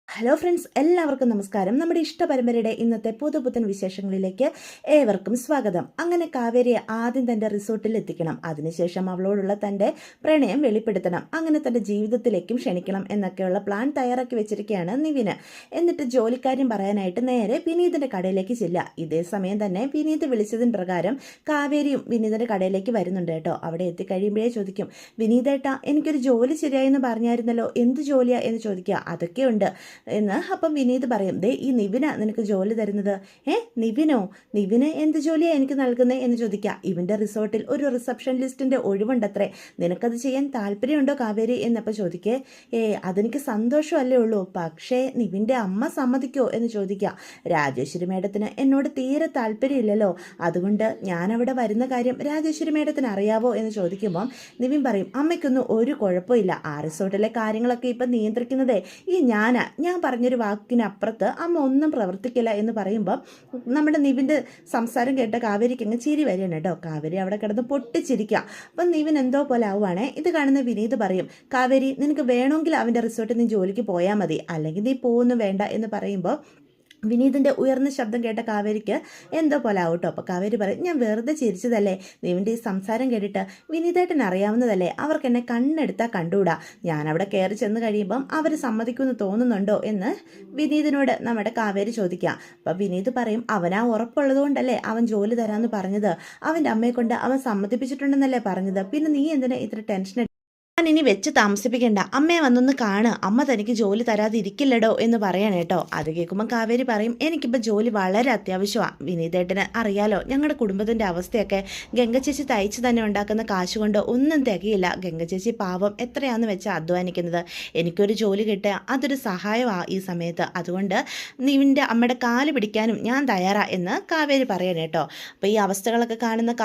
Hello friends, എല്ലാവർക്കും നമസ്കാരം. നമ്മുടെ ഇഷ്ടപരമ്പരയുടെ ഇന്നത്തെ പുതുപുത്തൻ വിശേഷങ്ങളിലേക്ക് ഏവർക്കും സ്വാഗതം. അങ്ങനെ കാവേരിയെ ആദ്യം തൻ്റെ റിസോർട്ടിൽ എത്തിക്കണം, അതിനുശേഷം അവളോടുള്ള തൻ്റെ പ്രണയം വെളിപ്പെടുത്തണം, അങ്ങനെ തൻ്റെ ജീവിതത്തിലേക്കും ക്ഷണിക്കണം എന്നൊക്കെയുള്ള പ്ലാൻ തയ്യാറാക്കി വെച്ചിരിക്കുകയാണ് നിവിന്. എന്നിട്ട് ജോലിക്കാര്യം പറയാനായിട്ട് നേരെ വിനീതിൻ്റെ കടയിലേക്ക് ചെല്ലുക. ഇതേ സമയം തന്നെ വിനീത് വിളിച്ചതിന് പ്രകാരം കാവേരിയും വിനീതിൻ്റെ കടയിലേക്ക് വരുന്നുണ്ട് കേട്ടോ. അവിടെ എത്തിക്കഴിയുമ്പോഴേ ചോദിക്കും, വിനീതേട്ടാ എനിക്കൊരു ജോലി ശരിയായെന്ന് പറഞ്ഞായിരുന്നല്ലോ, എന്ത് ജോലിയാ എന്ന് ചോദിക്കുക. അതൊക്കെയുണ്ട് എന്ന്. അപ്പം വിനീത് പറയും, ദേ ഈ നിവിന നിനക്ക് ജോലി തരുന്നത്. നിവിനോ? നിവിന് എന്ത് ജോലിയാണ് എനിക്ക് നൽകുന്നത് എന്ന് ചോദിക്കുക. ഇവൻ്റെ റിസോർട്ടിൽ ഒരു റിസപ്ഷൻ ലിസ്റ്റിൻ്റെ ഒഴിവുണ്ടത്രേ, നിനക്കത് ചെയ്യാൻ താല്പര്യമുണ്ടോ കാവേരി എന്നപ്പോൾ ചോദിക്കേ. അതെനിക്ക് സന്തോഷമല്ലേ ഉള്ളൂ, പക്ഷേ നിവിൻ്റെ അമ്മ സമ്മതിക്കോ എന്ന് ചോദിക്കുക. രാജേശ്വരി മേഡത്തിന് എന്നോട് തീരെ താല്പര്യമില്ലല്ലോ, അതുകൊണ്ട് ഞാൻ അവിടെ വരുന്ന കാര്യം രാജേശ്വരി മേഡത്തിന് അറിയാവോ എന്ന് ചോദിക്കുമ്പം നിവിൻ പറയും, അമ്മയ്ക്കൊന്നും ഒരു കുഴപ്പമില്ല, ആ റിസോർട്ടിലെ കാര്യങ്ങളൊക്കെ ഇപ്പം നിയന്ത്രിക്കുന്നതേ ഞാൻ പറഞ്ഞൊരു വാക്കിനപ്പുറത്ത് അമ്മ ഒന്നും പ്രവർത്തിക്കില്ല എന്ന് പറയുമ്പോൾ നമ്മുടെ നിവിൻ്റെ സംസാരം കേട്ട കാവേരിക്ക് അങ്ങ് ചിരി വരികയാണ് കേട്ടോ. കാവേരി അവിടെ കിടന്ന് പൊട്ടിച്ചിരിക്കുക. അപ്പം നിവിൻ എന്തോ പോലെ ആവുകയാണേ. ഇത് കാണുന്ന വിനീത് പറയും, കാവേരി നിനക്ക് വേണമെങ്കിൽ അവൻ്റെ റിസോർട്ടിൽ നീ ജോലിക്ക് പോയാൽ മതി, അല്ലെങ്കിൽ നീ പോകുന്നു വേണ്ട എന്ന് പറയുമ്പോൾ വിനീതിൻ്റെ ഉയർന്ന ശബ്ദം കേട്ട കാവേരിക്ക് എന്തോ പോലെ ആവട്ടോ. അപ്പോൾ കാവേരി പറയും, ഞാൻ വെറുതെ ചിരിച്ചതല്ലേ, നിവിൻ്റെ ഈ സംസാരം കേട്ടിട്ട് വിനീതേട്ടൻ അറിയാവുന്നതല്ലേ, അവർക്ക് എന്നെ കണ്ണെടുത്താൽ കണ്ടുകൂടാ, ഞാൻ അവിടെ കയറി ചെന്ന് കഴിയുമ്പം അവർ സമ്മതിക്കുമെന്ന് തോന്നുന്നുണ്ടോ എന്ന് വിനീതിനോട് നമ്മുടെ കാവേരി ചോദിക്കുക. അപ്പോൾ വിനീത് പറയും, അവനാ ഉറപ്പുള്ളത് കൊണ്ടല്ലേ അവൻ ജോലി തരാമെന്ന് പറഞ്ഞത്, അവൻ്റെ അമ്മയെ കൊണ്ട് അവൻ സമ്മതിപ്പിച്ചിട്ടുണ്ടെന്നല്ലേ പറഞ്ഞത്, പിന്നെ നീ എന്തിനാ ഇത്ര ടെൻഷൻ ഇനി വെച്ച് താമസിപ്പിക്കേണ്ട, അമ്മയെ വന്നൊന്ന് കാണ്, അമ്മ തനിക്ക് ജോലി തരാതെ ഇരിക്കില്ലടോ എന്ന് പറയണം കേട്ടോ. അത് കേൾക്കുമ്പോൾ കാവേരി പറയും, എനിക്കിപ്പോൾ ജോലി വളരെ അത്യാവശ്യമാണ്, വിനീതേട്ടന് അറിയാലോ ഞങ്ങളുടെ കുടുംബത്തിൻ്റെ അവസ്ഥയൊക്കെ, ഗംഗ ചേച്ചി തയ്ച്ച് തന്നെ ഉണ്ടാക്കുന്ന കാശ് കൊണ്ട് ഒന്നും തികയില്ല, ഗംഗ ചേച്ചി പാവം എത്രയാണെന്ന് വെച്ചാൽ അധ്വാനിക്കുന്നത്, എനിക്കൊരു ജോലി കിട്ടുക അതൊരു സഹായമാണ് ഈ സമയത്ത്, അതുകൊണ്ട് നിവിൻ്റെ അമ്മയുടെ കാല് പിടിക്കാനും ഞാൻ തയ്യാറാ എന്ന് കാവേരി പറയണം കേട്ടോ. അപ്പോൾ ഈ അവസ്ഥകളൊക്കെ കാണുന്ന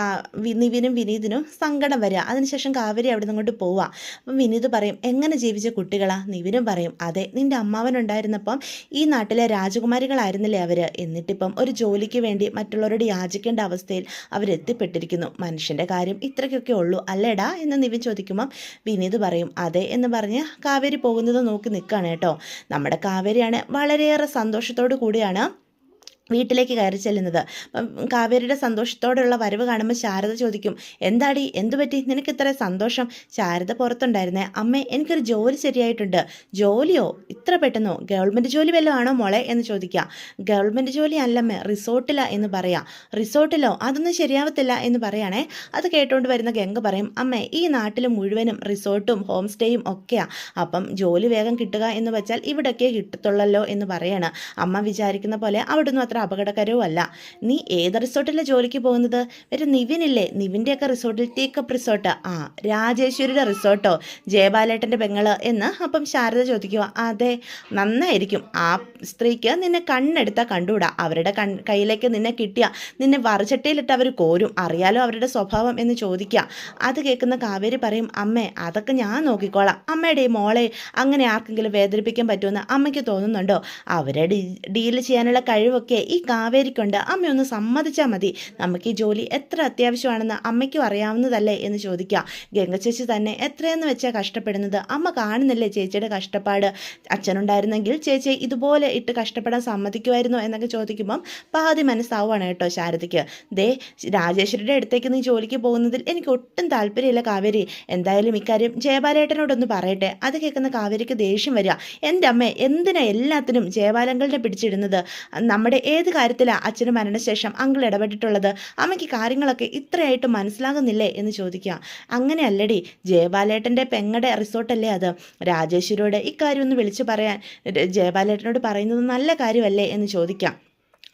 നിവിനും വിനീതിനും സങ്കടം വരിക. അതിനുശേഷം കാവേരി അവിടെ നിന്ന് കൊണ്ട് പോവുക. അപ്പം വിനീത് പറയും, എങ്ങനെ ജീവിച്ച കുട്ടികളാ? നിവിനും പറയും, അതെ നിൻ്റെ അമ്മാവനുണ്ടായിരുന്നപ്പം ഈ നാട്ടിലെ രാജകുമാരികളായിരുന്നില്ലേ അവർ, എന്നിട്ടിപ്പം ഒരു ജോലിക്ക് വേണ്ടി മറ്റുള്ളവരോട് യാചിക്കേണ്ട അവസ്ഥയിൽ അവരെത്തിപ്പെട്ടിരിക്കുന്നു, മനുഷ്യൻ്റെ കാര്യം ഇത്രയ്ക്കൊക്കെ ഉള്ളൂ അല്ലേടാ എന്ന് നിവിൻ ചോദിക്കുമ്പം വിനീത് പറയും, അതെ എന്ന് പറഞ്ഞ് കാവേരി പോകുന്നത് നോക്കി നിൽക്കുകയാണ് കേട്ടോ. നമ്മുടെ കാവേരിയാണ് വളരെയേറെ സന്തോഷത്തോടു കൂടിയാണ് വീട്ടിലേക്ക് കയറി ചെല്ലുന്നത്. അപ്പം കാവേരിയുടെ സന്തോഷത്തോടുള്ള വരവ് കാണുമ്പോൾ ശാരദ ചോദിക്കും, എന്താടി എന്തു പറ്റി നിനക്ക് ഇത്ര സന്തോഷം? ശാരദ പുറത്തുണ്ടായിരുന്നേ, അമ്മേ എനിക്കൊരു ജോലി ശരിയായിട്ടുണ്ട്. ജോലിയോ? ഇത്ര പെട്ടെന്നോ? ഗവൺമെൻറ് ജോലി വല്ലതും ആണോ മോളെ എന്ന് ചോദിക്കുക. ഗവൺമെൻറ് ജോലി അല്ലമ്മേ, റിസോർട്ടിലാ എന്ന് പറയാം. റിസോർട്ടിലോ? അതൊന്നും ശരിയാവത്തില്ല എന്ന് പറയുകയാണേ. അത് കേട്ടുകൊണ്ട് വരുന്ന ഗംഗ പറയും, അമ്മേ ഈ നാട്ടിൽ മുഴുവനും റിസോർട്ടും ഹോം സ്റ്റേയും ഒക്കെയാണ്, അപ്പം ജോലി വേഗം കിട്ടുക എന്ന് വെച്ചാൽ ഇവിടെയൊക്കെ കിട്ടത്തുള്ളല്ലോ എന്ന് പറയാണ്. അമ്മ വിചാരിക്കുന്ന പോലെ അവിടുന്ന് അപകടകരവും അല്ല. നീ ഏത് റിസോർട്ടിലാണ് ജോലിക്ക് പോകുന്നത്? ഒരു നിവിനില്ലേ, നിവിൻ്റെയൊക്കെ റിസോർട്ടിൽ ടീക്കപ്പ് റിസോർട്ട്. രാജേശ്വരിയുടെ റിസോർട്ടോ, ജയബാലേട്ടൻ്റെ പെങ്ങള് എന്ന് അപ്പം ശാരദ ചോദിക്കുക. അതെ, നന്നായിരിക്കും, ആ സ്ത്രീക്ക് നിന്നെ കണ്ണെടുത്താൽ കണ്ടുകൂടാ, അവരുടെ കയ്യിലേക്ക് നിന്നെ കിട്ടിയ നിന്നെ വറുചട്ടിയിലിട്ട് അവർ കോരും, അറിയാലോ അവരുടെ സ്വഭാവം എന്ന് ചോദിക്കുക. അത് കേൾക്കുന്ന കാവേരി പറയും, അമ്മേ അതൊക്കെ ഞാൻ നോക്കിക്കോളാം, അമ്മയുടെ മോളെ അങ്ങനെ ആർക്കെങ്കിലും വേദനിപ്പിക്കാൻ പറ്റുമെന്ന് അമ്മയ്ക്ക് തോന്നുന്നുണ്ടോ? അവരെ ഡീൽ ചെയ്യാനുള്ള കഴിവൊക്കെ ഈ കാവേരിക്കുണ്ട്, അമ്മയൊന്ന് സമ്മതിച്ചാൽ മതി, നമുക്ക് ഈ ജോലി എത്ര അത്യാവശ്യമാണെന്ന് അമ്മയ്ക്കും അറിയാവുന്നതല്ലേ എന്ന് ചോദിക്കുക. ഗംഗ ചേച്ചി തന്നെ എത്രയെന്ന് വെച്ചാൽ കഷ്ടപ്പെടുന്നത്, അമ്മ കാണുന്നില്ലേ ചേച്ചിയുടെ കഷ്ടപ്പാട്, അച്ഛനുണ്ടായിരുന്നെങ്കിൽ ചേച്ചി ഇതുപോലെ ഇട്ട് കഷ്ടപ്പെടാൻ സമ്മതിക്കുമായിരുന്നോ എന്നൊക്കെ ചോദിക്കുമ്പം പാതി മനസ്സാവുകയാണ് കേട്ടോ ശാരദയ്ക്ക്. ദേ രാജേശ്വരിയുടെ അടുത്തേക്ക് നീ ജോലിക്ക് പോകുന്നതിൽ എനിക്ക് ഒട്ടും താല്പര്യമില്ല കാവേരി, എന്തായാലും ഇക്കാര്യം ജയബാലേട്ടനോടൊന്ന് പറയട്ടെ. അത് കേൾക്കുന്ന കാവേരിക്ക് ദേഷ്യം വരിക. എൻ്റെ അമ്മ എന്തിനാ എല്ലാത്തിനും ജയബാലങ്കളുടെ പിടിച്ചിടുന്നത്, നമ്മുടെ ഏത് കാര്യത്തിലാണ് അച്ഛന് മരണശേഷം അങ്കിൾ ഇടപെട്ടിട്ടുള്ളത്, അമ്മയ്ക്ക് കാര്യങ്ങളൊക്കെ ഇത്രയായിട്ട് മനസ്സിലാകുന്നില്ലേ എന്ന് ചോദിക്കുക. അങ്ങനെയല്ലടി, ജയബാലേട്ടൻ്റെ പെങ്ങടെ റിസോർട്ടല്ലേ അത്, രാജേശ്വരിയോട് ഇക്കാര്യം ഒന്ന് വിളിച്ചു പറയാൻ ജയബാലേട്ടനോട് പറയുന്നത് നല്ല കാര്യമല്ലേ എന്ന് ചോദിക്കാം.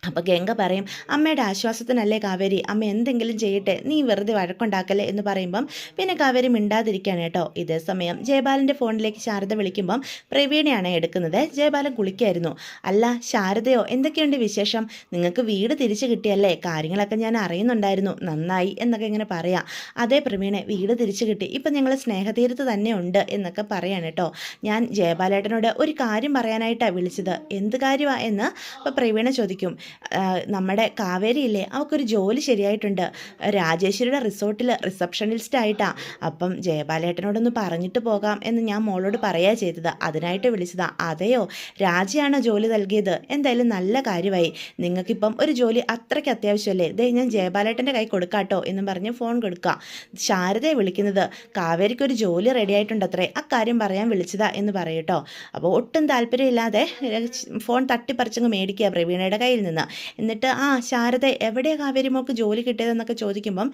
അപ്പോൾ ഗംഗ പറയും, അമ്മയുടെ ആശ്വാസത്തിനല്ലേ കാവേരി, അമ്മ എന്തെങ്കിലും ചെയ്യട്ടെ, നീ വെറുതെ വഴക്കുണ്ടാക്കല്ലേ എന്ന് പറയുമ്പം പിന്നെ കാവേരി മിണ്ടാതിരിക്കുകയാണ് കേട്ടോ. ഇതേ സമയം ജയബാലൻ്റെ ഫോണിലേക്ക് ശാരദ വിളിക്കുമ്പം പ്രവീണയാണ് എടുക്കുന്നത്. ജയബാലൻ കുളിക്കായിരുന്നു. അല്ല ശാരദയോ, എന്തൊക്കെയുണ്ട് വിശേഷം? നിങ്ങൾക്ക് വീട് തിരിച്ചു കിട്ടിയല്ലേ, കാര്യങ്ങളൊക്കെ ഞാൻ അറിയുന്നുണ്ടായിരുന്നു, നന്നായി എന്നൊക്കെ ഇങ്ങനെ പറയാം. അതേ പ്രവീണെ, വീട് തിരിച്ചു കിട്ടി, ഇപ്പം ഞങ്ങൾ സ്നേഹതീരത്ത് തന്നെ ഉണ്ട് എന്നൊക്കെ പറയാണ് കേട്ടോ. ഞാൻ ജയബാലേട്ടനോട് ഒരു കാര്യം പറയാനായിട്ടാണ് വിളിച്ചത്. എന്ത് കാര്യമാണ് എന്ന് അപ്പോൾ പ്രവീണ ചോദിക്കും. നമ്മുടെ കാവേരിയില്ലേ അവൾക്കൊരു ജോലി ശരിയായിട്ടുണ്ട്, രാജേശ്വരിയുടെ റിസോർട്ടിൽ റിസപ്ഷനിസ്റ്റായിട്ടാണ്. അപ്പം ജയബാലേട്ടനോടൊന്ന് പറഞ്ഞിട്ട് പോകാം എന്ന് ഞാൻ മോളോട് പറയുക ചെയ്തത്, അതിനായിട്ട് വിളിച്ചതാ. അതെയോ, രാജയാണോ ജോലി നൽകിയത്? എന്തായാലും നല്ല കാര്യമായി. നിങ്ങൾക്കിപ്പം ഒരു ജോലി അത്രയ്ക്ക് അത്യാവശ്യമല്ലേ? ദേ ഞാൻ ജയബാലേട്ടൻ്റെ കൈ കൊടുക്കാട്ടോ എന്നും പറഞ്ഞ് ഫോൺ കൊടുക്കുക. ശാരദയെ വിളിക്കുന്നത്, കാവേരിക്കൊരു ജോലി റെഡി ആയിട്ടുണ്ടത്രേ, അക്കാര്യം പറയാൻ വിളിച്ചതാ എന്ന് പറയട്ടോ. അപ്പോൾ ഒട്ടും താല്പര്യമില്ലാതെ ഫോൺ തട്ടിപ്പറിച്ചങ്ങ് മേടിക്കുക പ്രവീണയുടെ കയ്യിൽ നിന്ന്. എന്നിട്ട് ശാരദ എവിടെയാണ് കാവേരി മോൾക്ക് ജോലി കിട്ടിയതെന്നൊക്കെ ചോദിക്കുമ്പം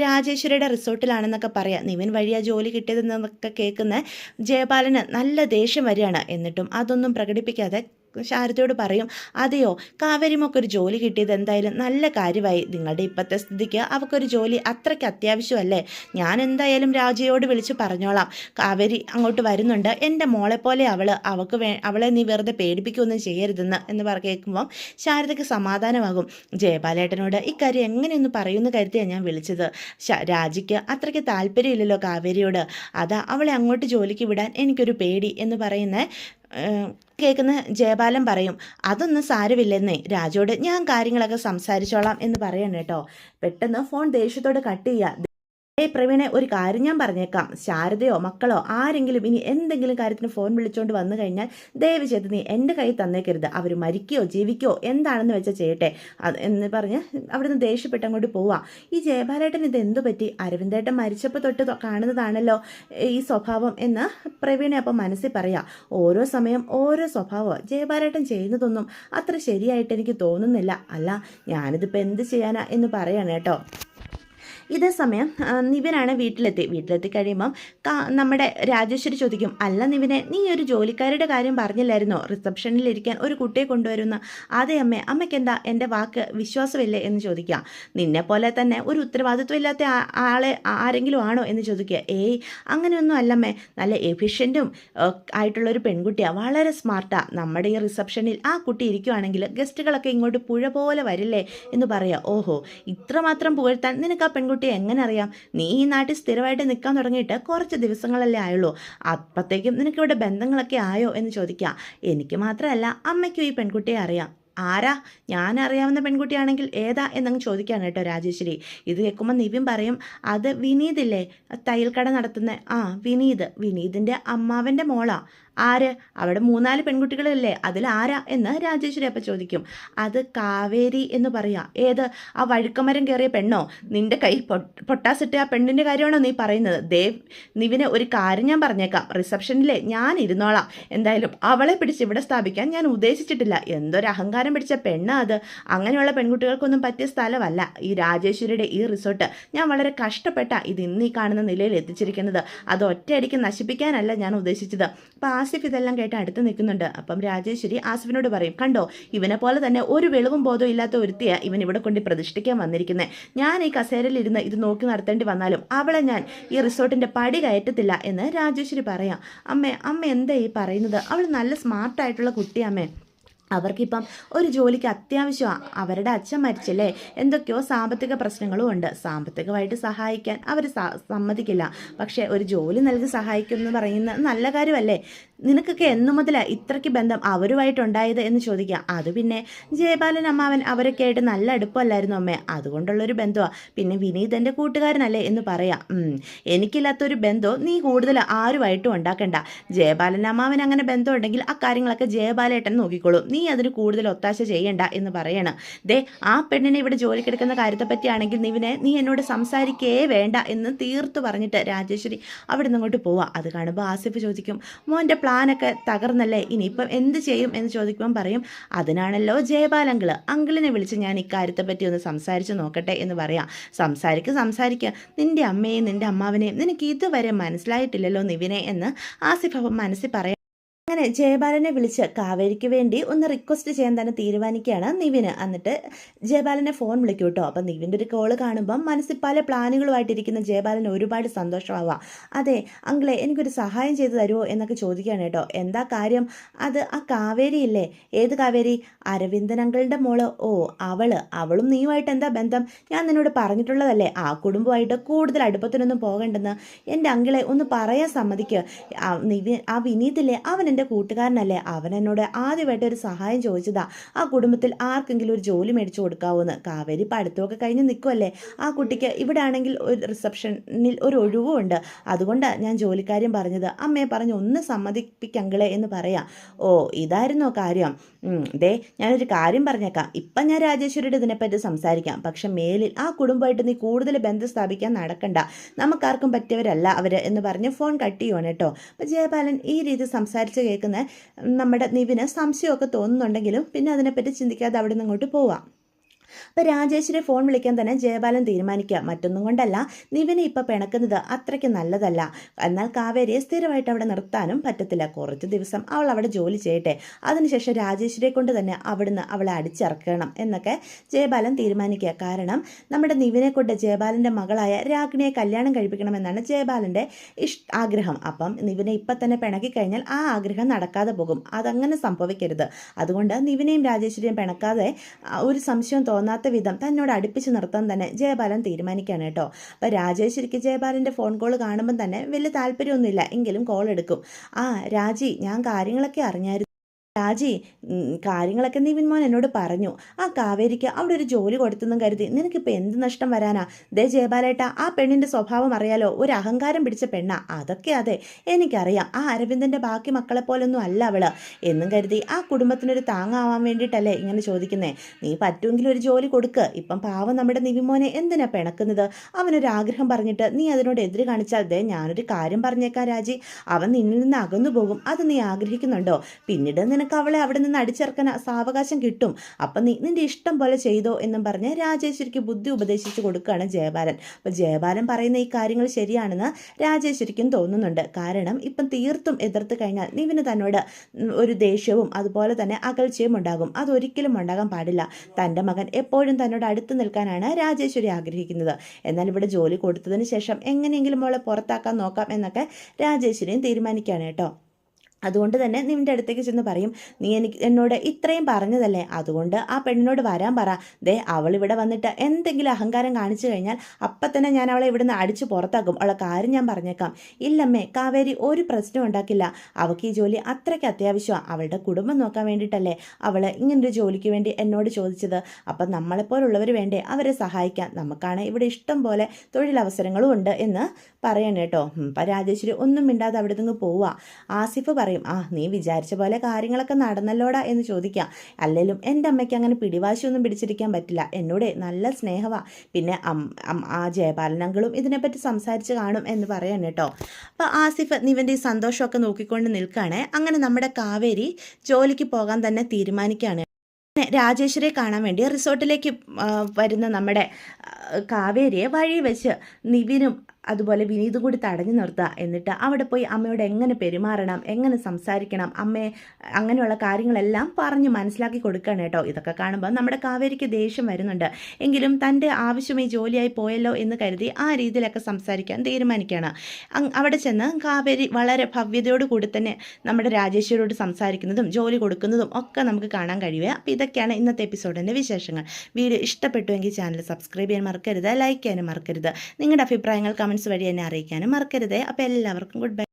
രാജേശ്വരിയുടെ റിസോർട്ടിലാണെന്നൊക്കെ പറയാം. നിവിൻ വഴിയാ ജോലി കിട്ടിയതെന്നൊക്കെ കേൾക്കുന്ന ജയപാലന് നല്ല ദേഷ്യം വരികയാണ്. എന്നിട്ടും അതൊന്നും പ്രകടിപ്പിക്കാതെ ശാരദയോട് പറയും, അതെയോ, കാവേരിമൊക്കൊരു ജോലി കിട്ടിയത് എന്തായാലും നല്ല കാര്യമായി. നിങ്ങളുടെ ഇപ്പോഴത്തെ സ്ഥിതിക്ക് അവൾക്കൊരു ജോലി അത്രയ്ക്ക് അത്യാവശ്യമല്ലേ? ഞാൻ എന്തായാലും രാജയോട് വിളിച്ച് പറഞ്ഞോളാം, കാവേരി അങ്ങോട്ട് വരുന്നുണ്ട്, എൻ്റെ മോളെപ്പോലെ അവളെ നീ വെറുതെ പേടിപ്പിക്കുകയൊന്നും ചെയ്യരുതെന്ന് എന്ന് കേൾക്കുമ്പം ശാരദയ്ക്ക് സമാധാനമാകും. ജയപാലേട്ടനോട് ഇക്കാര്യം എങ്ങനെയൊന്ന് പറയുമെന്ന് കരുതിയാണ് ഞാൻ വിളിച്ചത്. രാജിക്ക് അത്രയ്ക്ക് താല്പര്യമില്ലല്ലോ കാവേരിയോട്, അതാ അവളെ അങ്ങോട്ട് ജോലിക്ക് വിടാൻ എനിക്കൊരു പേടി എന്ന് പറയുന്ന കേൾക്കുന്ന ജയപാലൻ പറയും, അതൊന്നും സാരമില്ലെന്നേ, രാജോട് ഞാൻ കാര്യങ്ങളൊക്കെ സംസാരിച്ചോളാം എന്ന് പറയണം കേട്ടോ. പെട്ടെന്ന് ഫോൺ ദേഷ്യത്തോട് കട്ട് ചെയ്യുക. പ്രവീണെ, ഒരു കാര്യം ഞാൻ പറഞ്ഞേക്കാം, ശാരദയോ മക്കളോ ആരെങ്കിലും ഇനി എന്തെങ്കിലും കാര്യത്തിന് ഫോൺ വിളിച്ചുകൊണ്ട് വന്നു കഴിഞ്ഞാൽ ദയവ് ചെയ്ത് നീ എൻ്റെ കയ്യിൽ തന്നേക്കരുത്. അവർ മരിക്കുകയോ ജീവിക്കുകയോ എന്താണെന്ന് വെച്ചാൽ ചെയ്യട്ടെ എന്ന് പറഞ്ഞ് അവിടുന്ന് ദേഷ്യപ്പെട്ട് അങ്ങോട്ട് പോവാം. ഈ ജയപാലേട്ടൻ ഇത് എന്തു പറ്റി? അരവിന്ദേട്ടൻ മരിച്ചപ്പോൾ തൊട്ട് കാണുന്നതാണല്ലോ ഈ സ്വഭാവം എന്ന് പ്രവീണെ അപ്പം മനസ്സിൽ പറയാം. ഓരോ സമയം ഓരോ സ്വഭാവം. ജയപാലേട്ടൻ ചെയ്യുന്നതൊന്നും അത്ര ശരിയായിട്ട് എനിക്ക് തോന്നുന്നില്ല. അല്ല, ഞാനിതിപ്പോൾ എന്ത് ചെയ്യാനാ എന്ന് പറയാണ് കേട്ടോ. ഇതേ സമയം നിവിനാണ് വീട്ടിലെത്തി കഴിയുമ്പം നമ്മുടെ രാജേശ്വരി ചോദിക്കും, അല്ല നിവിനെ, നീ ഒരു ജോലിക്കാരുടെ കാര്യം പറഞ്ഞില്ലായിരുന്നോ റിസപ്ഷനിൽ ഇരിക്കാൻ ഒരു കുട്ടിയെ കൊണ്ടുവരുന്ന? അതെ അമ്മേ, അമ്മയ്ക്ക് എന്താ എൻ്റെ വാക്ക് വിശ്വാസമില്ലേ എന്ന് ചോദിക്കുക. നിന്നെ പോലെ തന്നെ ഒരു ഉത്തരവാദിത്വം ഇല്ലാത്ത ആളെ ആരെങ്കിലും ആണോ എന്ന് ചോദിക്കുക. അങ്ങനെയൊന്നും അല്ലമ്മേ, നല്ല എഫിഷ്യൻറ്റും ആയിട്ടുള്ളൊരു പെൺകുട്ടിയാണ്, വളരെ സ്മാർട്ടാണ്. നമ്മുടെ ഈ റിസപ്ഷനിൽ ആ കുട്ടി ഇരിക്കുവാണെങ്കിൽ ഗസ്റ്റുകളൊക്കെ ഇങ്ങോട്ട് പുഴ പോലെ വരില്ലേ എന്ന് പറയാം. ഓഹോ, ഇത്രമാത്രം പുകഴ്ത്താൻ നിനക്ക് ആ പെൺകുട്ടി എങ്ങനെ അറിയാം? നീ ഈ നാട്ടിൽ സ്ഥിരമായിട്ട് നിൽക്കാൻ തുടങ്ങിയിട്ട് കുറച്ച് ദിവസങ്ങളല്ലേ ആയുള്ളൂ, അപ്പോഴത്തേക്കും നിനക്കിവിടെ ബന്ധങ്ങളൊക്കെ ആയോ എന്ന് ചോദിക്കാം. എനിക്ക് മാത്രമല്ല അമ്മയ്ക്കും ഈ പെൺകുട്ടിയെ അറിയാം. ആരാ? ഞാൻ അറിയാവുന്ന പെൺകുട്ടിയാണെങ്കിൽ ഏതാ എന്നങ്ങ് ചോദിക്കുകയാണ് കേട്ടോ രാജേശ്വരി. ഇത് കേൾക്കുമ്പോൾ നിവിൻ പറയും, അത് വിനീതില്ലേ, തയ്യൽക്കട നടത്തുന്ന വിനീതിൻ്റെ അമ്മാവൻ്റെ മോളാ. ആര്? അവിടെ 3-4 പെൺകുട്ടികളല്ലേ, അതിലാരാ എന്ന് രാജേശ്വരി അപ്പം ചോദിക്കും. അത് കാവേരി എന്ന് പറയാം. ഏത്? ആ വഴുക്കമരം കയറിയ പെണ്ണോ? നിന്റെ കൈ പൊട്ടാസിട്ട് ആ പെണ്ണിൻ്റെ കാര്യമാണോ നീ പറയുന്നത്? നിവിന് ഒരു കാര്യം ഞാൻ പറഞ്ഞേക്കാം, റിസപ്ഷനിലെ ഞാൻ ഇരുന്നോളാം, എന്തായാലും അവളെ പിടിച്ച് ഇവിടെ സ്ഥാപിക്കാൻ ഞാൻ ഉദ്ദേശിച്ചിട്ടില്ല. എന്തൊരു അഹങ്കാരം പിടിച്ച പെണ്ണാ അത്. അങ്ങനെയുള്ള പെൺകുട്ടികൾക്കൊന്നും പറ്റിയ സ്ഥലമല്ല ഈ രാജേശ്വരിയുടെ ഈ റിസോർട്ട്. ഞാൻ വളരെ കഷ്ടപ്പെട്ട ഇത് ഇന്ന് ഈ കാണുന്ന നിലയിൽ എത്തിച്ചിരിക്കുന്നത്. അത് ഒറ്റയടിക്ക് നശിപ്പിക്കാനല്ല ഞാൻ ഉദ്ദേശിച്ചത്. അപ്പം ആസിഫ് ഇതെല്ലാം കേട്ട് അടുത്ത് നിൽക്കുന്നുണ്ട്. അപ്പം രാജേശ്വരി ആസിഫിനോട് പറയും, കണ്ടോ, ഇവനെ പോലെ തന്നെ ഒരു വെളിവും ബോധവും ഇല്ലാത്ത ഒരുത്തിയാണ് ഇവൻ ഇവിടെ കൊണ്ട് പ്രതിഷ്ഠിക്കാൻ വന്നിരിക്കുന്നത്. ഞാൻ ഈ കസേരയിലിരുന്ന് ഇത് നോക്കി നടത്തേണ്ടി വന്നാലും അവളെ ഞാൻ ഈ റിസോർട്ടിൻ്റെ പടി കയറ്റത്തില്ല എന്ന് രാജേശ്വരി പറയാം. അമ്മ എന്താ ഈ പറയുന്നത്? അവൾ നല്ല സ്മാർട്ടായിട്ടുള്ള കുട്ടിയമ്മേ. അവർക്കിപ്പം ഒരു ജോലിക്ക് അത്യാവശ്യമാണ്. അവരുടെ അച്ഛൻ മരിച്ചില്ലേ, എന്തൊക്കെയോ സാമ്പത്തിക പ്രശ്നങ്ങളും ഉണ്ട്. സാമ്പത്തികമായിട്ട് സഹായിക്കാൻ അവർ സമ്മതിക്കില്ല. പക്ഷേ ഒരു ജോലി നൽകി സഹായിക്കുമെന്ന് പറയുന്നത് നല്ല കാര്യമല്ലേ? നിനക്കൊക്കെ എന്നു മുതലാണ് ഇത്രയ്ക്ക് ബന്ധം അവരുമായിട്ടുണ്ടായത് എന്ന് ചോദിക്കുക. അത് പിന്നെ ജയപാലൻ അമ്മാവൻ അവരൊക്കെ ആയിട്ട് നല്ല അടുപ്പമല്ലായിരുന്നു അമ്മേ, അതുകൊണ്ടുള്ളൊരു ബന്ധമാണ്. പിന്നെ വിനീത് എൻ്റെ കൂട്ടുകാരനല്ലേ എന്ന് പറയാം. എനിക്കില്ലാത്തൊരു ബന്ധം നീ കൂടുതൽ ആരുമായിട്ടും ഉണ്ടാക്കണ്ട. ജയപാലൻ അമ്മാവൻ അങ്ങനെ ബന്ധം ഉണ്ടെങ്കിൽ ആ കാര്യങ്ങളൊക്കെ ജയപാലേട്ടൻ നോക്കിക്കോളും, നീ അതിന് കൂടുതൽ ഒത്താശ ചെയ്യണ്ട എന്ന് പറയണം. ആ പെണ്ണിനെ ഇവിടെ ജോലിക്കെടുക്കുന്ന കാര്യത്തെ പറ്റിയാണെങ്കിൽ നീ എന്നോട് സംസാരിക്കേ വേണ്ട എന്ന് തീർത്തു പറഞ്ഞിട്ട് രാജേശ്വരി അവിടെ നിന്ന് അങ്ങോട്ട് പോവാം. അത് കാണുമ്പോൾ ആസിഫ് ചോദിക്കും, മോൻ്റെ പ്ലാനൊക്കെ തകർന്നല്ലേ, ഇനിയിപ്പം എന്ത് ചെയ്യും എന്ന് ചോദിക്കുമ്പം പറയും, അതിനാണല്ലോ അങ്കിളിനെ വിളിച്ച് ഞാൻ ഇക്കാര്യത്തെ പറ്റി ഒന്ന് സംസാരിച്ച് നോക്കട്ടെ എന്ന് പറയാം. സംസാരിക്കുക, നിൻ്റെ അമ്മയെയും നിൻ്റെ അമ്മാവനെയും നിനക്ക് ഇതുവരെ മനസ്സിലായിട്ടില്ലല്ലോ നിവിനെ എന്ന് ആസിഫ് അപ്പം മനസ്സിൽ പറയാം. അങ്ങനെ ജയബാലനെ വിളിച്ച് കാവേരിക്ക് വേണ്ടി ഒന്ന് റിക്വസ്റ്റ് ചെയ്യാൻ തന്നെ തീരുമാനിക്കുകയാണ് നിവിന്. എന്നിട്ട് ജയബാലനെ ഫോൺ വിളിക്കും കേട്ടോ. അപ്പം നിവിൻ്റെ ഒരു കോള് കാണുമ്പം മനസ്സിൽ പല പ്ലാനുകളുമായിട്ടിരിക്കുന്ന ജയബാലന് ഒരുപാട് സന്തോഷമാവാം. അതെ അങ്കിളെ, എനിക്കൊരു സഹായം ചെയ്തു തരുമോ എന്നൊക്കെ ചോദിക്കുകയാണ് കേട്ടോ. എന്താ കാര്യം? അത് ആ കാവേരി ഇല്ലേ? ഏത് കാവേരി? അരവിന്ദൻ അങ്കിളിൻ്റെ മോള്. ഓ, അവളും നീയുമായിട്ട് എന്താ ബന്ധം? ഞാൻ നിന്നോട് പറഞ്ഞിട്ടുള്ളതല്ലേ ആ കുടുംബമായിട്ട് കൂടുതൽ അടുപ്പത്തിനൊന്നും പോകണ്ടെന്ന്. എൻ്റെ അങ്കിളെ ഒന്ന് പറയാൻ സമ്മതിക്കുക. ആ വിനീതില്ലേ, അവൻ എൻ്റെ കൂട്ടുകാരനല്ലേ, അവൻ എന്നോട് ആദ്യമായിട്ട് ഒരു സഹായം ചോദിച്ചതാ, ആ കുടുംബത്തിൽ ആർക്കെങ്കിലും ഒരു ജോലി മേടിച്ചു കൊടുക്കാവോ എന്ന്. കാവേരി പഠിത്തമൊക്കെ കഴിഞ്ഞ് നിൽക്കുമല്ലേ, ആ കുട്ടിക്ക് ഇവിടെ ആണെങ്കിൽ ഒരു റിസപ്ഷനിൽ ഒരു ഒഴിവുമുണ്ട്, അതുകൊണ്ടാണ് ഞാൻ ജോലിക്കാര്യം പറഞ്ഞത്. അമ്മയെ പറഞ്ഞ് ഒന്ന് സമ്മതിപ്പിക്കങ്ങളെ എന്ന് പറയാം. ഓ, ഇതായിരുന്നോ കാര്യം? ദേ, ഞാനൊരു കാര്യം പറഞ്ഞേക്കാം. ഇപ്പം ഞാൻ രാജേശ്വരിയുടെ ഇതിനെപ്പറ്റി സംസാരിക്കാം, പക്ഷെ മേലിൽ ആ കുടുംബമായിട്ട് നീ കൂടുതൽ ബന്ധം സ്ഥാപിക്കാൻ നടക്കണ്ട, നമുക്കാർക്കും പറ്റിയവരല്ല അവർ എന്ന് പറഞ്ഞ് ഫോൺ കട്ട് ചെയ്യുവാണ് കേട്ടോ. അപ്പം ജയപാലൻ ഈ രീതി സംസാരിച്ച് കേൾക്കുന്ന നമ്മുടെ നിവിന് സംശയമൊക്കെ തോന്നുന്നുണ്ടെങ്കിലും പിന്നെ അതിനെപ്പറ്റി ചിന്തിക്കാതെ അവിടെ നിന്ന് ഇങ്ങോട്ട് പോവാം. അപ്പോൾ രാജേശ്വരി ഫോൺ വിളിക്കാൻ തന്നെ ജയപാലൻ തീരുമാനിക്കുക. മറ്റൊന്നും കൊണ്ടല്ല, നിവിനെ ഇപ്പോൾ പിണക്കുന്നത് അത്രയ്ക്ക് നല്ലതല്ല. എന്നാൽ കാവേരിയെ സ്ഥിരമായിട്ട് അവിടെ നിർത്താനും പറ്റത്തില്ല. കുറച്ച് ദിവസം അവൾ അവിടെ ജോലി ചെയ്യട്ടെ, അതിനുശേഷം രാജേശ്വരിയെ കൊണ്ട് തന്നെ അവിടുന്ന് അവളെ അടിച്ചിറക്കണം എന്നൊക്കെ ജയപാലൻ തീരുമാനിക്കുക. കാരണം നമ്മുടെ നിവിനെ കൊണ്ട് ജയപാലൻ്റെ മകളായ രാഗിണിയെ കല്യാണം കഴിപ്പിക്കണമെന്നാണ് ജയപാലൻ്റെ ആഗ്രഹം. അപ്പം നിവിനെ ഇപ്പം തന്നെ പിണക്കിക്കഴിഞ്ഞാൽ ആ ആഗ്രഹം നടക്കാതെ പോകും. അതങ്ങനെ സംഭവിക്കരുത്. അതുകൊണ്ട് നിവിനെയും രാജേശ്വരിയും പിണക്കാതെ ഒരു സംശയം തോന്നാത്ത വിധം തന്നോട് അടുപ്പിച്ച് നിർത്താൻ തന്നെ ജയപാലൻ തീരുമാനിക്കുകയാണ് കേട്ടോ. അപ്പോൾ രാജേശ്വരിക്ക് ജയപാലൻ്റെ ഫോൺ കോൾ കാണുമ്പം തന്നെ വലിയ താല്പര്യമൊന്നുമില്ല, എങ്കിലും കോൾ എടുക്കും. രാജി, ഞാൻ കാര്യങ്ങളൊക്കെ അറിഞ്ഞായിരുന്നു. രാജി, കാര്യങ്ങളൊക്കെ നിവിൻ മോൻ എന്നോട് പറഞ്ഞു. ആ കാവേരിക്ക് അവിടെ ഒരു ജോലി കൊടുത്തെന്നും കരുതി നിനക്കിപ്പോൾ എന്ത് നഷ്ടം വരാനാ? ദേ ജയപാലേട്ട, ആ പെണ്ണിൻ്റെ സ്വഭാവം അറിയാലോ, ഒരു അഹങ്കാരം പിടിച്ച പെണ്ണാ. അതൊക്കെ അതെ, എനിക്കറിയാം. ആ അരവിന്ദൻ്റെ ബാക്കി മക്കളെ പോലൊന്നും അല്ല അവള് എന്നും കരുതി ആ കുടുംബത്തിനൊരു താങ്ങാവാൻ വേണ്ടിയിട്ടല്ലേ ഇങ്ങനെ ചോദിക്കുന്നേ? നീ പറ്റുമെങ്കിലും ഒരു ജോലി കൊടുക്ക്. ഇപ്പം പാവം നമ്മുടെ നിവിൻ മോനെ എന്തിനാ പിണക്കുന്നത്? അവനൊരു ആഗ്രഹം പറഞ്ഞിട്ട് നീ അതിനോട് എതിര് കാണിച്ചാൽ, ദേ ഞാനൊരു കാര്യം പറഞ്ഞേക്കാം രാജി, അവൻ നിന്നിൽ നിന്ന് അകന്നു പോകും. അത് നീ ആഗ്രഹിക്കുന്നുണ്ടോ? പിന്നീട് നിനക്ക് അവളെ അവിടെ നിന്ന് അടിച്ചിറക്കാൻ സാവകാശം കിട്ടും. അപ്പം നീ നിന്റെ ഇഷ്ടം പോലെ ചെയ്തോ എന്നും പറഞ്ഞ് രാജേശ്വരിക്ക് ബുദ്ധി ഉപദേശിച്ചു കൊടുക്കുകയാണ് ജയപാലൻ. അപ്പം ജയപാലൻ പറയുന്ന ഈ കാര്യങ്ങൾ ശരിയാണെന്ന് രാജേശ്വരിക്കും തോന്നുന്നുണ്ട്. കാരണം ഇപ്പം തീർത്തും എതിർത്ത് കഴിഞ്ഞാൽ നിവിന് തന്നോട് ഒരു ദേഷ്യവും അതുപോലെ തന്നെ അകൽച്ചയും ഉണ്ടാകും. അതൊരിക്കലും ഉണ്ടാകാൻ പാടില്ല. തൻ്റെ മകൻ എപ്പോഴും തന്നോട് അടുത്ത് നിൽക്കാനാണ് രാജേശ്വരി ആഗ്രഹിക്കുന്നത്. എന്നാൽ ഇവിടെ ജോലി കൊടുത്തതിന് ശേഷം എങ്ങനെയെങ്കിലും അവളെ പുറത്താക്കാൻ നോക്കാം എന്നൊക്കെ രാജേശ്വരിയും തീരുമാനിക്കുകയാണ് കേട്ടോ. അതുകൊണ്ട് തന്നെ നിൻ്റെ അടുത്തേക്ക് ചെന്ന് പറയും, നീ എന്നോട് ഇത്രയും പറഞ്ഞതല്ലേ, അതുകൊണ്ട് ആ പെണ്ണിനോട് വരാൻ പറ. ദേ, അവളിവിടെ വന്നിട്ട് എന്തെങ്കിലും അഹങ്കാരം കാണിച്ചു കഴിഞ്ഞാൽ അപ്പം തന്നെ ഞാൻ അവളെ ഇവിടുന്ന് അടിച്ച് പുറത്താക്കും. അവളെ കാര്യം ഞാൻ പറഞ്ഞേക്കാം. ഇല്ലമ്മേ, കാവേരി ഒരു പ്രശ്നം ഉണ്ടാക്കില്ല. അവൾക്ക് ഈ ജോലി അത്രയ്ക്ക് അത്യാവശ്യമാണ്. അവളുടെ കുടുംബം നോക്കാൻ വേണ്ടിയിട്ടല്ലേ അവൾ ഇങ്ങനൊരു ജോലിക്ക് വേണ്ടി എന്നോട് ചോദിച്ചത്. അപ്പം നമ്മളെപ്പോലുള്ളവർ വേണ്ടേ അവരെ സഹായിക്കാൻ? നമുക്കാണ് ഇവിടെ ഇഷ്ടം പോലെ തൊഴിലവസരങ്ങളും ഉണ്ട് എന്ന് പറയണം കേട്ടോ. അപ്പം രാജേശ്വരി ഒന്നും മിണ്ടാതെ അവിടെ നിന്ന് പോവുക. ആസിഫ് പറയും, നീ വിചാരിച്ച പോലെ കാര്യങ്ങളൊക്കെ നടന്നല്ലോടാ എന്ന് ചോദിക്കാം. അല്ലെങ്കിലും എൻ്റെ അമ്മയ്ക്ക് അങ്ങനെ പിടിവാശിയൊന്നും പിടിച്ചിരിക്കാൻ പറ്റില്ല. എന്നോട് നല്ല സ്നേഹമാണ്. പിന്നെ ആ ജയപാലനങ്ങളും ഇതിനെപ്പറ്റി സംസാരിച്ച് കാണും എന്ന് പറയാൻ കേട്ടോ. അപ്പോൾ ആസിഫ് നിവൻ്റെ ഈ സന്തോഷമൊക്കെ നോക്കിക്കൊണ്ട് നിൽക്കുകയാണ്. അങ്ങനെ നമ്മുടെ കാവേരി ജോലിക്ക് പോകാൻ തന്നെ തീരുമാനിക്കുകയാണ്. രാജേശ്വരിയെ കാണാൻ വേണ്ടി റിസോർട്ടിലേക്ക് വരുന്ന നമ്മുടെ കാവേരിയെ വഴി വെച്ച് നിവിനും അതുപോലെ വിനീതും കൂടി തടഞ്ഞു നിർത്തുക. എന്നിട്ട് അവിടെ പോയി അമ്മയോട് എങ്ങനെ പെരുമാറണം, എങ്ങനെ സംസാരിക്കണം, അമ്മയെ അങ്ങനെയുള്ള കാര്യങ്ങളെല്ലാം പറഞ്ഞ് മനസ്സിലാക്കി കൊടുക്കണം കേട്ടോ. ഇതൊക്കെ കാണുമ്പോൾ നമ്മുടെ കാവേരിക്ക് ദേഷ്യം വരുന്നുണ്ട്. എങ്കിലും തൻ്റെ ആവശ്യം ഈ ജോലിയായി പോയല്ലോ എന്ന് കരുതി ആ രീതിയിലൊക്കെ സംസാരിക്കാൻ തീരുമാനിക്കുകയാണ്. അവിടെ ചെന്ന് കാവേരി വളരെ ഭവ്യതയോട് കൂടി തന്നെ നമ്മുടെ രാജേശ്വരിയോട് സംസാരിക്കുന്നതും ജോലി കൊടുക്കുന്നതും ഒക്കെ നമുക്ക് കാണാൻ കഴിയുക. അപ്പോൾ ഇതൊക്കെയാണ് ഇന്നത്തെ എപ്പിസോഡിൻ്റെ വിശേഷങ്ങൾ. വീഡിയോ ഇഷ്ടപ്പെട്ടുവെങ്കിൽ ചാനൽ സബ്സ്ക്രൈബ് ചെയ്യാൻ മറക്കരുത്, ലൈക്ക് ചെയ്യാനും മറക്കരുത്. നിങ്ങളുടെ അഭിപ്രായങ്ങൾ കമൻസ് വഴി എന്നെ അറിയിക്കാനും മറക്കരുത്. അപ്പോൾ എല്ലാവർക്കും ഗുഡ് ബൈ.